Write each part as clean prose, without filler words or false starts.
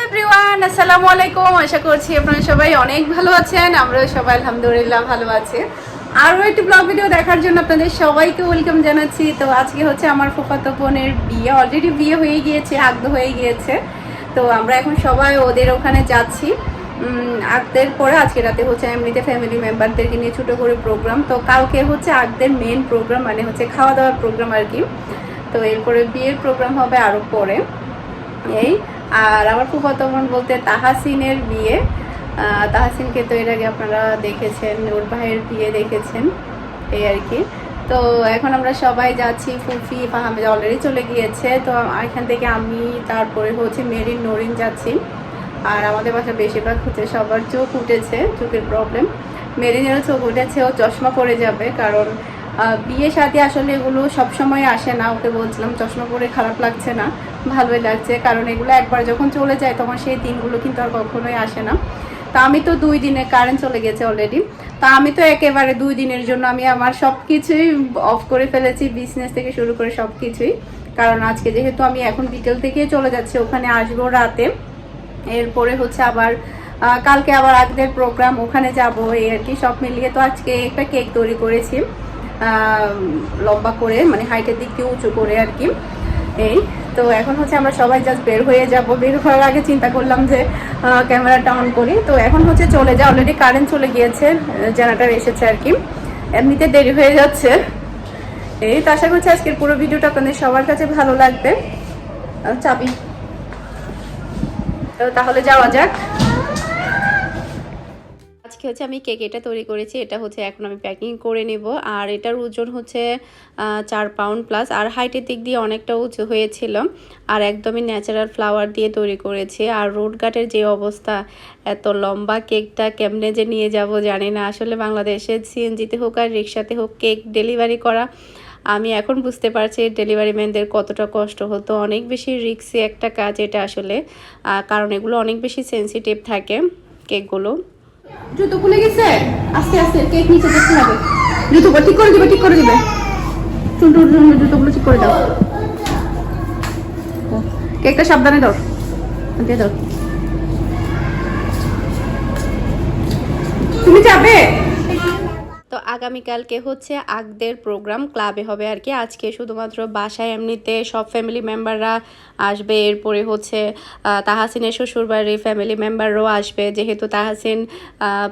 Everyone, আসসালামু আলাইকুম। আশা করছি আপনারা সবাই অনেক ভালো আছেন। আমরাও সবাই আলহামদুলিল্লাহ ভালো আছি। আরও একটি ব্লগ ভিডিও দেখার জন্য আপনাদের সবাইকে ওয়েলকাম জানাচ্ছি। তো আজকে হচ্ছে আমার ফুফাতো বোনের বিয়ে, অলরেডি বিয়ে হয়ে গিয়েছে, আগদ হয়ে গিয়েছে। তো আমরা এখন সবাই ওদের ওখানে যাচ্ছি। আগদের পরে আজকে রাতে হচ্ছে এমনিতে ফ্যামিলি মেম্বারদেরকে নিয়ে ছোটো করে প্রোগ্রাম। তো কালকে হচ্ছে আগদের মেন প্রোগ্রাম, মানে হচ্ছে খাওয়া দাওয়ার প্রোগ্রাম আর কি। তো এরপরে বিয়ের প্রোগ্রাম হবে আরও পরে এই। আর আমার ফুফাতো বোন বলতে তাহাসিনের বিয়ে। তাহাসিনকে তো এর আগে আপনারা দেখেছেন, ওর ভাইয়ের বিয়ে দেখেছেন, এই আর কি। তো এখন আমরা সবাই যাচ্ছি। ফুফি ফাহামেদ অলরেডি চলে গিয়েছে। তো এখান থেকে আমি, তারপরে হচ্ছে মেরিন, নরিন যাচ্ছি। আর আমাদের বাসা বেশিরভাগ হচ্ছে সবার চোখ উঠেছে, চোখের প্রবলেম। মেরিনেরও চোখ উঠেছে, ও চশমা পরে যাবে, কারণ বিয়ে শাদী আসলে এগুলো সবসময় আসে না। ওকে বলছিলাম চশমা পরে খারাপ লাগছে না, ভালোই লাগছে, কারণ এগুলো একবার যখন চলে যায় তখন সেই দিনগুলো কিন্তু আর কখনোই আসে না। তা আমি তো 2 দিনে, কারেন্ট চলে গেছে অলরেডি। তা আমি তো একেবারে 2 দিনের জন্য আমি আমার সব কিছুই অফ করে ফেলেছি, বিজনেস থেকে শুরু করে সব কিছুই। কারণ আজকে যেহেতু আমি এখন বিকেল থেকে চলে যাচ্ছি, ওখানে আসবো রাতে। এরপরে হচ্ছে আবার কালকে আবার আগদের প্রোগ্রাম, ওখানে যাব, এই আর কি। সব মিলিয়ে তো আজকে একটা কেক তৈরি করেছি, লম্বা করে, মানে হাইটের দিক দিয়ে উঁচু করে আর কি। এই তো এখন হচ্ছে আমরা সবাই জাস্ট বের হয়ে যাব। বের হওয়ার আগে চিন্তা করলাম যে ক্যামেরাটা অন করি। তো এখন হচ্ছে চলে যায়, অলরেডি কারেন্ট চলে গিয়েছে, জেনারেটর এসেছে আর কি। এমনিতে দেরি হয়ে যাচ্ছে। এই তো আশা করছি আজকের পুরো ভিডিওটা আপনাদের সবার কাছে ভালো লাগবে। চাবি তো তাহলে যাওয়া যাক। আজকে হচ্ছে আমি কেক এটা তৈরি করেছি, এটা হচ্ছে এখন আমি প্যাকিং করে নেব। আর এটার ওজন হচ্ছে 4 পাউন্ড প্লাস, আর হাইটের দিক দিয়ে অনেকটা উঁচু হয়েছিল। আর একদমই ন্যাচারাল ফ্লাওয়ার দিয়ে তৈরি করেছি। আর রোড ঘাটের যে অবস্থা, এত লম্বা কেকটা কেমনে যে নিয়ে যাব জানি না। আসলে বাংলাদেশে সিএনজিতে হোক আর রিক্সাতে হোক কেক ডেলিভারি করা, আমি এখন বুঝতে পারছি ডেলিভারি ম্যানদের কতটা কষ্ট হতো। অনেক বেশি রিস্কি একটা কাজ এটা আসলে, কারণ এগুলো অনেক বেশি সেন্সিটিভ থাকে কেকগুলো। জুতো খুলে গেছে, আস্তে আস্তে কেক নিচে দেখতে হবে। জুতোগুলো ঠিক করে দিবে, ঠিক করে দিবে। জুতোগুলো ঠিক করে দাও। কেকটা সাবধানে দাও, দিয়ে দাও। তুমি যাবে? তো আগামীকালকে হচ্ছে আগদের প্রোগ্রাম ক্লাবে হবে আর কি। আজকে শুধুমাত্র বাসায় এমনিতে সব ফ্যামিলি মেম্বাররা আসবে। এরপরে হচ্ছে তাহাসিনের শ্বশুরবাড়ির ফ্যামিলি মেম্বাররাও আসবে, যেহেতু তাহাসিন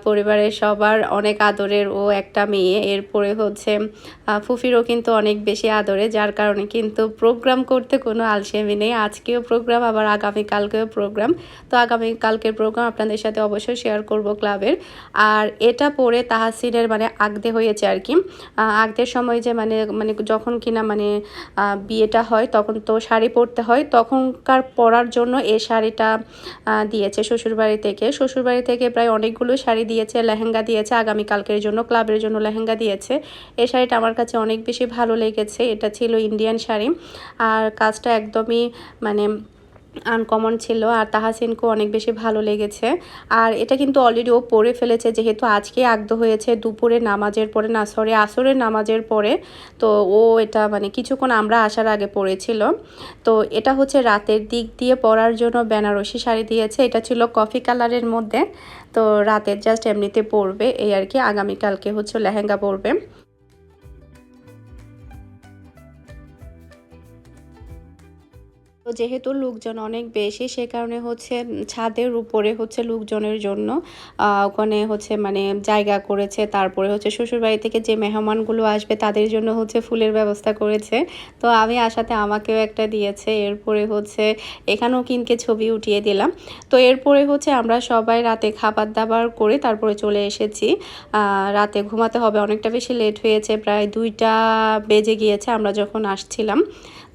পরিবারের সবার অনেক আদরের, ও একটা মেয়ে। এরপরে হচ্ছে ফুফিরও কিন্তু অনেক বেশি আদরে, যার কারণে কিন্তু প্রোগ্রাম করতে কোনো আলসেমি নেই। আজকেও প্রোগ্রাম, আবার আগামীকালকেও প্রোগ্রাম। তো আগামীকালকের প্রোগ্রাম আপনাদের সাথে অবশ্যই শেয়ার করব ক্লাবের। আর এটা পরে তাহাসিনের মানে আগদে হয়েছে আর কি। আগদের সময় যে মানে মানে যখন কিনা মানে বিয়েটা হয়, তখন তো শাড়ি পরতে হয়, তখনকার পরার জন্য এই শাড়িটা দিয়েছে শ্বশুরবাড়ি থেকে। শ্বশুরবাড়ি থেকে প্রায় অনেকগুলো শাড়ি দিয়েছে, লেহেঙ্গা দিয়েছে, আগামীকালকের জন্য ক্লাবের জন্য লেহেঙ্গা দিয়েছে। এই শাড়িটা আমার কাছে অনেক বেশি ভালো লেগেছে। এটা ছিল ইন্ডিয়ান শাড়ি, আর কাজটা একদমই মানে আনকমন ছিল, আর তাহাসিনকেও অনেক বেশি ভালো লেগেছে। আর এটা কিন্তু অলরেডি ও পরে ফেলেছে, যেহেতু আজকে আগদ হয়েছে দুপুরে নামাজের পরে, না সরি আসরের নামাজের পরে। তো ও এটা মানে কিছুক্ষণ আমরা আসার আগে পরেছিল। তো এটা হচ্ছে রাতের দিক দিয়ে পরার জন্য বেনারসি শাড়ি দিয়েছে। এটা ছিল কফি কালারের মধ্যে। তো রাতের জাস্ট এমনিতে পরবে এই আর কি। আগামীকালকে হচ্ছে লেহেঙ্গা পরবে। তো যেহেতু লোকজন অনেক বেশি, সে কারণে হচ্ছে ছাদের উপরে হচ্ছে লোকজনের জন্য ওখানে হচ্ছে মানে জায়গা করেছে। তারপরে হচ্ছে শ্বশুরবাড়ি থেকে যে মেহমানগুলো আসবে তাদের জন্য হচ্ছে ফুলের ব্যবস্থা করেছে। তো আমি আসাতে আমাকেও একটা দিয়েছে। এরপরে হচ্ছে এখানেও কিনকে ছবি উঠিয়ে দিলাম। তো এরপরে হচ্ছে আমরা সবাই রাতে খাবার দাবার করে তারপরে চলে এসেছি। রাতে ঘুমাতে হবে, অনেকটা বেশি লেট হয়েছে, প্রায় 2টা বেজে গিয়েছে আমরা যখন আসছিলাম।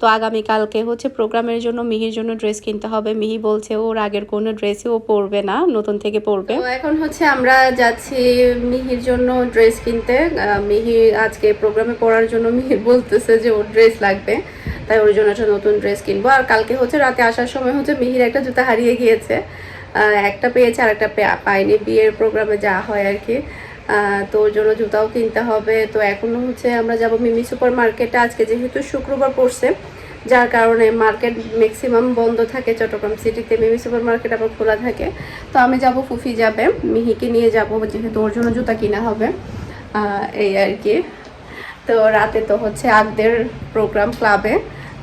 তো আগামীকালকে হচ্ছে প্রোগ্রামের জন্য মিহির জন্য ড্রেস কিনতে হবে। মিহি বলছে ওর আগের কোনো ড্রেসই ও পরবে না, নতুন থেকে পরবে। তো এখন হচ্ছে আমরা যাচ্ছি মিহির জন্য ড্রেস কিনতে। মিহি আজকে প্রোগ্রামে পরার জন্য মিহির বলতেছে যে ওর ড্রেস লাগবে, তাই ওর জন্য একটা নতুন ড্রেস কিনবো। আর কালকে হচ্ছে রাতে আসার সময় হচ্ছে মিহির একটা জুতা হারিয়ে গিয়েছে, একটা পেয়েছে আর একটা পাইনি। বিয়ের প্রোগ্রামে যা হয় আর কি। তো ওর জন্য জুতাও কিনতে হবে। তো এখনও হচ্ছে আমরা যাব মিমি সুপার মার্কেটে। আজকে যেহেতু শুক্রবার পড়ছে, যার কারণে মার্কেট ম্যাক্সিমাম বন্ধ থাকে চট্টগ্রাম সিটিতে, মিমি সুপার মার্কেট আবার খোলা থাকে। তো আমি যাব, ফুফি যাবে, মিহিকে নিয়ে যাব, যেহেতু ওর জন্য জুতা কিনা হবে, এই আর কি। তো রাতে তো হচ্ছে আগদের প্রোগ্রাম ক্লাবে,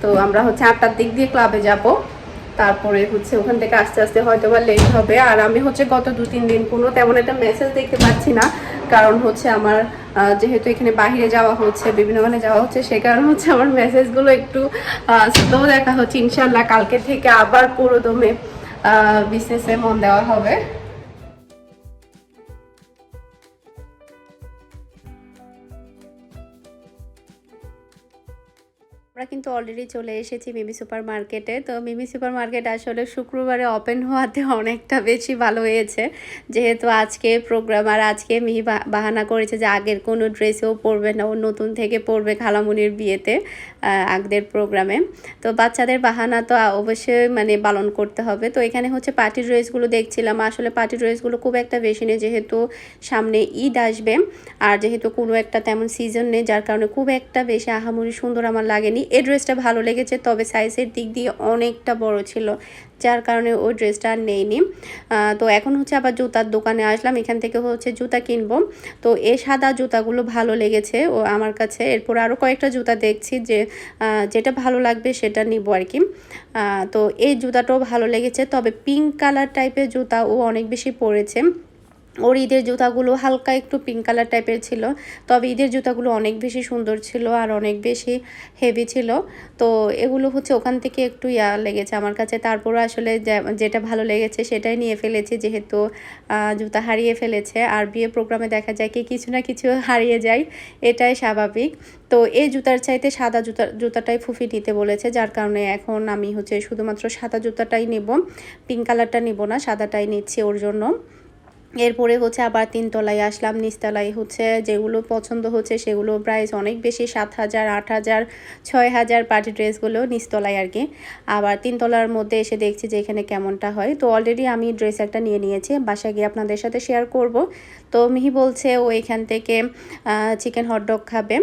তো আমরা হচ্ছে 8টার দিক দিয়ে ক্লাবে যাব, তারপরে হচ্ছে ওখান থেকে আস্তে আস্তে হয়তো বা লেট হবে। আর আমি হচ্ছে গত 2-3 দিন কোনো তেমন একটা মেসেজ দেখতে পাচ্ছি না, কারণ হচ্ছে আমার যেহেতু এখানে বাইরে যাওয়া হচ্ছে, বিভিন্ন মানে যাওয়া হচ্ছে, সে কারণে হচ্ছে আমার মেসেজগুলো একটু স্লো দেখা হচ্ছে। ইনশাল্লাহ কালকে থেকে আবার পুরো দমে বিজনেসে মন দেওয়া হবে। আমরা কিন্তু অলরেডি চলে এসেছি মিমি সুপার মার্কেটে। তো মিমি সুপার মার্কেট আসলে শুক্রবারে ওপেন হওয়াতে অনেকটা বেশি ভালো হয়েছে, যেহেতু আজকে প্রোগ্রাম। আর আজকে মিহি বাহানা করেছে যে আগের কোনো ড্রেসেও পরবে না, ও নতুন থেকে পরবে খালামুনির বিয়েতে, আগদের প্রোগ্রামে। তো বাচ্চাদের বাহানা তো অবশ্যই মানে পালন করতে হবে। তো এখানে হচ্ছে পার্টি ড্রেসগুলো দেখছিলাম, আসলে পার্টি ড্রেসগুলো খুব একটা বেশি নেই, যেহেতু সামনে ঈদ আসবে, আর যেহেতু কোনো একটা তেমন সিজন নেই, যার কারণে খুব একটা বেশি আহামরি সুন্দর আমার লাগেনি। এই ড্রেসটা ভালো লেগেছে, তবে সাইজের দিক দিয়ে অনেকটা বড় ছিল, যার কারণে ওই ড্রেসটা আর নেইনি। তো এখন হচ্ছে আবার জুতার দোকানে আসলাম, এখান থেকে হচ্ছে জুতা কিনবো। তো এই সাদা জুতাগুলো ভালো লেগেছে ও আমার কাছে। এরপর আরও কয়েকটা জুতা দেখছি, যে যেটা ভালো লাগবে সেটা নিব আর কি। তো এই জুতাটাও ভালো লেগেছে, তবে পিঙ্ক কালার টাইপের জুতা ও অনেক বেশি পরেছে। ওর ঈদের জুতাগুলো হালকা একটু পিঙ্ক কালার টাইপের ছিল, তবে ঈদের জুতাগুলো অনেক বেশি সুন্দর ছিল আর অনেক বেশি হেভি ছিল। তো এগুলো হচ্ছে ওখান থেকে একটু লেগেছে আমার কাছে। তারপরে আসলে যেটা ভালো লেগেছে সেটাই নিয়ে ফেলেছি, যেহেতু জুতা হারিয়ে ফেলেছে, আর বিয়ে প্রোগ্রামে দেখা যায় কি কিছু না কিছু হারিয়ে যায়, এটাই স্বাভাবিক। তো এই জুতার চাইতে সাদা জুতাটাই ফুফি নিতে বলেছে, যার কারণে এখন আমি হচ্ছে শুধুমাত্র সাদা জুতাটাই নেব, পিঙ্ক কালারটা নিব না, সাদাটাই নিচ্ছি ওর জন্য। এরপরে হচ্ছে আবার 3 তলায় আসলাম। নিচতলায় হচ্ছে যেগুলো পছন্দ হচ্ছে সেগুলো প্রাইস অনেক বেশি, 7,000, 8,000, 6,000 পার্টি ড্রেসগুলো নিচতলায় আর কি। আবার 3 তলার মধ্যে এসে দেখছি যে এখানে কেমনটা হয়। তো অলরেডি আমি ড্রেস একটা নিয়ে নিয়েছি, বাসায় গিয়ে আপনাদের সাথে শেয়ার করব। তো মিহি বলছে ও এখান থেকে চিকেন হটডগ খাবে,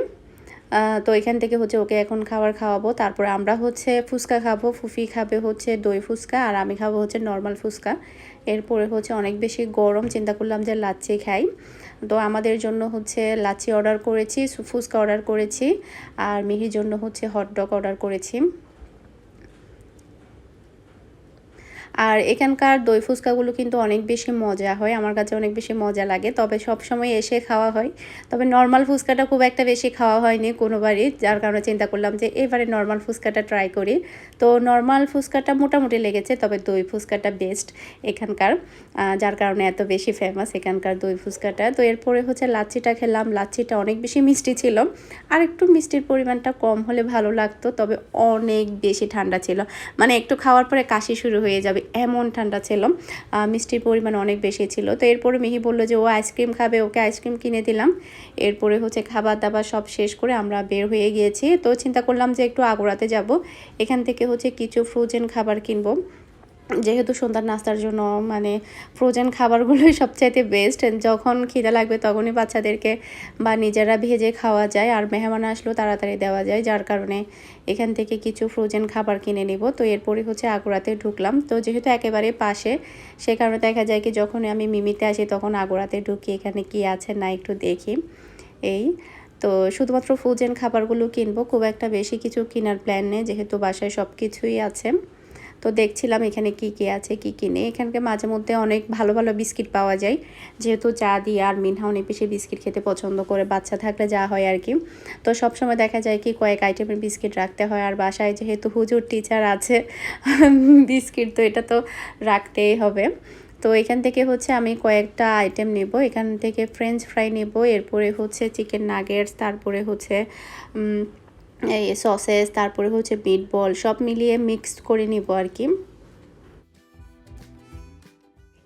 তো এখান থেকে হচ্ছে ওকে এখন খাওয়াবো। তারপরে আমরা হচ্ছে ফুচকা খাবো, ফুফি খাবে হচ্ছে দই ফুচকা, আর আমি খাবো হচ্ছে নর্মাল ফুচকা। এরপরে হচ্ছে অনেক বেশি গরম, চিন্তা করলাম যে লাচ্ছি খাই। তো আমাদের জন্য হচ্ছে লাচ্ছি অর্ডার করেছি, ফুচকা অর্ডার করেছি, আর মিহির জন্য হচ্ছে হটডগ অর্ডার করেছি। আর এখানকার দই ফুচকাগুলো কিন্তু অনেক বেশি মজা হয়, আমার কাছে অনেক বেশি মজা লাগে, তবে সব সময় এসে খাওয়া হয়। তবে নর্মাল ফুচকাটা খুব একটা বেশি খাওয়া হয়নি কোনোবারই, যার কারণে চিন্তা করলাম যে এবারে নর্মাল ফুচকাটা ট্রাই করি। তো নর্মাল ফুচকাটা মোটামুটি লেগেছে, তবে দই ফুচকাটা বেস্ট এখানকার, যার কারণে এত বেশি ফেমাস এখানকার দই ফুচকাটা। তো এরপরে হচ্ছে লাচ্ছিটা খেলাম, লাচ্ছিটা অনেক বেশি মিষ্টি ছিল, আর একটু মিষ্টির পরিমাণটা কম হলে ভালো লাগতো, তবে অনেক বেশি ঠান্ডা ছিল, মানে একটু খাওয়ার পরে কাশি শুরু হয়ে যাবে এমন ঠান্ডা ছিল। মিষ্টির পরিমাণ অনেক বেশি ছিল। তো এরপরে মিহি বললো যে ও আইসক্রিম খাবে, ওকে আইসক্রিম কিনে দিলাম। এরপরে হচ্ছে খাবার দাবার সব শেষ করে আমরা বের হয়ে গিয়েছি। তো চিন্তা করলাম যে একটু আগুরাতে যাব, এখান থেকে হচ্ছে কিছু ফ্রোজেন খাবার কিনবো, যেহেতু সন্ধ্যার নাস্তার জন্য মানে ফ্রোজেন খাবারগুলোই সবচাইতে বেস্ট। যখন খিদে লাগবে তখনই বাচ্চাদেরকে বা নিজেরা ভেজে খাওয়া যায়, আর মেহমান আসলেও তাড়াতাড়ি দেওয়া যায়, যার কারণে এখান থেকে কিছু ফ্রোজেন খাবার কিনে নিব। তো এরপরে হচ্ছে আগুরাতে ঢুকলাম, তো যেহেতু একেবারে পাশে, সে কারণে দেখা যায় কি যখন আমি মিমিতে আসি তখন আগুরাতে ঢুকি, এখানে কি আছে না একটু দেখি। এই তো শুধুমাত্র ফ্রোজেন খাবারগুলো কিনবো, খুব একটা বেশি কিছু কেনার প্ল্যান নেই, যেহেতু বাসায় সব কিছুই আছে। তো দেখছিলাম এখানে কি কি আছে কি কি নেই। এখানকে মাঝে মধ্যে অনেক ভালো ভালো বিস্কিট পাওয়া যায়, যেহেতু চা দিয়ে আর মিনহা অনেক বেশি বিস্কিট খেতে পছন্দ করে, বাচ্চা থাকলে যা হয় আর কি। তো সবসময় দেখা যায় কি কয়েক আইটেমের বিস্কিট রাখতে হয়, আর বাসায় যেহেতু হুজুর টিচার আছে বিস্কিট তো এটা তো রাখতেই হবে। তো এখান থেকে হচ্ছে আমি কয়েকটা আইটেম নেব, এখান থেকে ফ্রেঞ্চ ফ্রাই নেব, এরপরে হচ্ছে চিকেন নাগেটস, তারপরে হচ্ছে এই সসেস, তারপরে হচ্ছে মিট বল, সব মিলিয়ে মিক্সড করে নিব আর কি।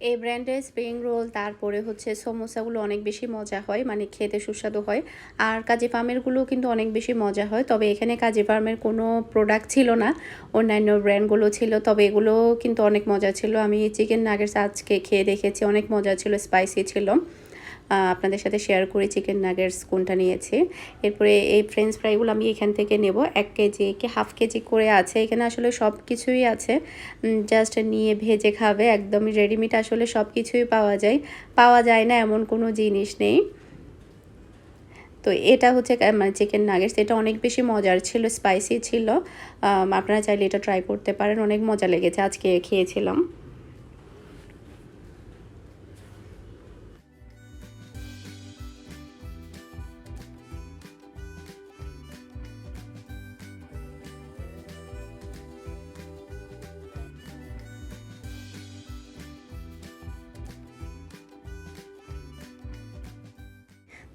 এই ব্র্যান্ডের স্প্রিং রোল, তারপরে হচ্ছে সমোসাগুলো অনেক বেশি মজা হয়, মানে খেতে সুস্বাদু হয়। আর কাজী ফার্মেরগুলোও কিন্তু অনেক বেশি মজা হয়, তবে এখানে কাজী ফার্মের কোনো প্রোডাক্ট ছিল না, অন্যান্য ব্র্যান্ডগুলো ছিল, তবে এগুলো কিন্তু অনেক মজা ছিল। আমি চিকেন নাগেটস আজকে খেয়ে দেখেছি, অনেক মজা ছিল, স্পাইসি ছিল। আপনাদের সাথে শেয়ার করি চিকেন নাগেটস কোনটা নিয়েছি। এরপরে এই ফ্রেঞ্চ ফ্রাইগুলো আমি এখান থেকে নেব 1 কেজি কি হাফ কেজি করে আছে। এখানে আসলে সব কিছুই আছে, জাস্ট নিয়ে ভেজে খাবে। একদমই রেডিমেড আসলে সব কিছুই পাওয়া যায় না এমন কোনো জিনিস নেই। তো এটা হচ্ছে মানে চিকেন নাগেটস, এটা অনেক বেশি মজার ছিল, স্পাইসি ছিল। আপনারা চাইলে এটা ট্রাই করতে পারেন, অনেক মজা লেগেছে, আজকে খেয়েছিলাম।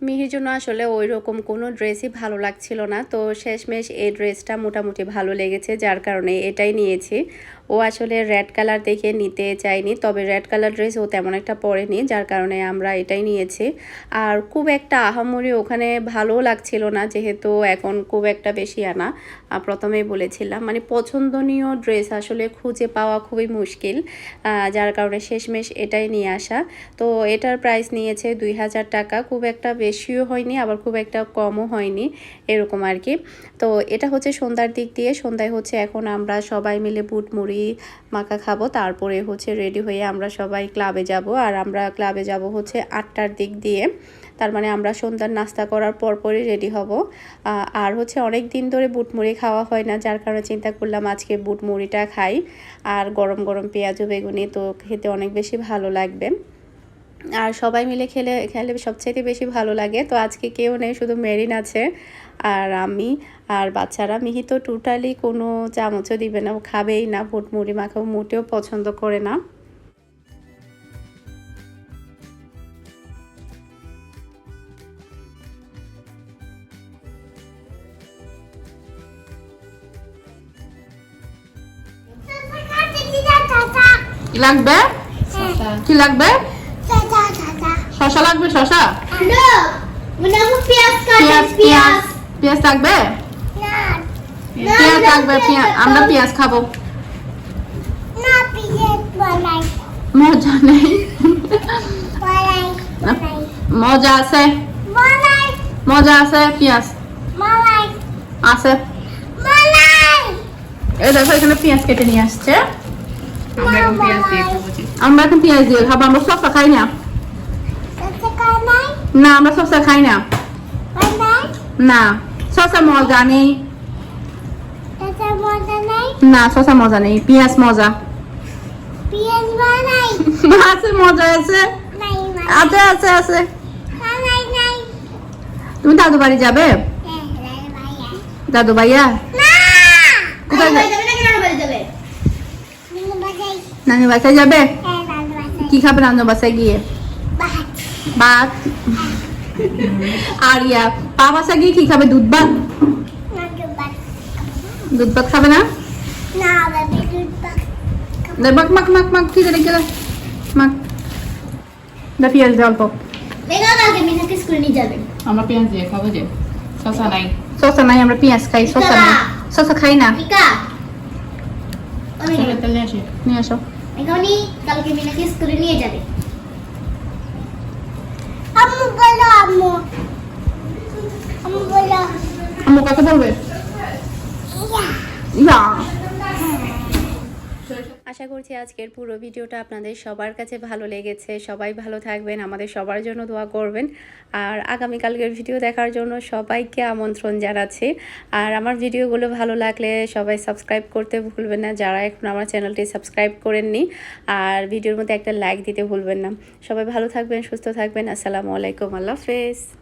মিহির জন্য আসলে ওই রকম কোনো ড্রেসই ভালো লাগছিল না, তো শেষমেশ এই ড্রেসটা মোটামুটি ভালো লেগেছে, যার কারণে এটাই নিয়েছি। ও আসলে রেড কালার দেখে নিতে চাইনি, তবে রেড কালার ড্রেস ও তেমন একটা পরেনি, যার কারণে আমরা এটাই নিয়েছি। আর খুব একটা আহামরি ওখানে ভালো লাগছিল না, যেহেতু এখন খুব একটা বেশি আনা, প্রথমেই বলেছিলাম মানে পছন্দনীয় ড্রেস আসলে খুঁজে পাওয়া খুবই মুশকিল, যার কারণে শেষমেশ এটাই নিয়ে আসা। তো এটার প্রাইস নিয়েছে 2000 টাকা, খুব একটা বেশিও হয়নি আবার খুব একটা কমও হয়নি, এরকম আর কি। তো এটা হচ্ছে সন্ধ্যার দিক দিয়ে, সন্ধ্যায় হচ্ছে এখন আমরা সবাই মিলে বুট মুড়ি মাখা খাবো, তারপরে হচ্ছে রেডি হয়ে আমরা সবাই ক্লাবে যাব। আর আমরা ক্লাবে যাব হচ্ছে 8টার দিক দিয়ে, তার মানে আমরা সন্ধ্যার নাস্তা করার পরপরই রেডি হব। আর হচ্ছে অনেক দিন ধরে বুট মুড়ি খাওয়া হয় না, যার কারণে চিন্তা করলাম আজকে বুট মুড়িটা খাই। আর গরম গরম পেঁয়াজ ও বেগুনি, তো খেতে অনেক বেশি ভালো লাগবে। আর সবাই মিলে খেলে সবচাইতে বেশি ভালো লাগে। তো আজকে কেউ নেই, শুধু মেরিন আছে আর আমি আর বাচ্চারা। মিহি তো টোটালি কোনো চামচও দিবে না, ও খাবেই না, বুট মুড়ি মাখাও মোটেও পছন্দ করে না। কি লাগবে? কি লাগবে? শশা লাগবে? শশা পেঁয়াজ লাগবে? পেঁয়াজ লাগবে, আমরা পেঁয়াজ খাবো। মজা নেই, মজা আছে, মজা আছে, পেঁয়াজ আছে। এই দেখো এখানে পেঁয়াজ কেটে নিয়ে আসছে, আমরা এখন পেঁয়াজ দিয়ে খাবো। আমরা শসা খাই না, না আমরা শসা খাই না, না শসা মজা নেই, না শসা মজা নেই, পেঁয়াজ মজা আছে, মজা আছে, আছে আছে আছে। তুমি দাদু বাড়ি যাবে? দাদু ভাইয়া কোথায় যাবে? নানি বাসায় যাবে? কি খাবে নানু বাসায় গিয়ে? ভাত। আর পা বাসায় গিয়ে কি খাবে? দুধ ভাত? দুধ ভাত খাবে না? মাখ মাখ মাখ মাখ, ঠিক আছে গেলে মাখ। পেঁয়াজ দিয়ে অল্প, আমরা পেঁয়াজ দিয়ে খাবো। যে শসা নাই, শসা নাই, আমরা পেঁয়াজ খাই, শসা নাই, শসা খাই না। নিয়ে আসো, কালকে মিনাকে স্কুলে নিয়ে যাবে। আম্মু বলো, আম্মু আম্মু বলো, আম্মু কাকে বলবে? ইয়া। আশা করছি আজকের পুরো ভিডিওটা আপনাদের সবার কাছে ভালো লেগেছে। সবাই ভালো থাকবেন, আমাদের সবার জন্য দোয়া করবেন। আর আগামীকালকের ভিডিও দেখার জন্য সবাইকে আমন্ত্রণ জানাচ্ছি। আর আমার ভিডিওগুলো ভালো লাগলে সবাই সাবস্ক্রাইব করতে ভুলবেন না, যারা এখন আমার চ্যানেলটি সাবস্ক্রাইব করেননি। আর ভিডিওর মধ্যে একটা লাইক দিতে ভুলবেন না। সবাই ভালো থাকবেন, সুস্থ থাকবেন। আসসালামু আলাইকুম, আল্লাহ হাফেজ।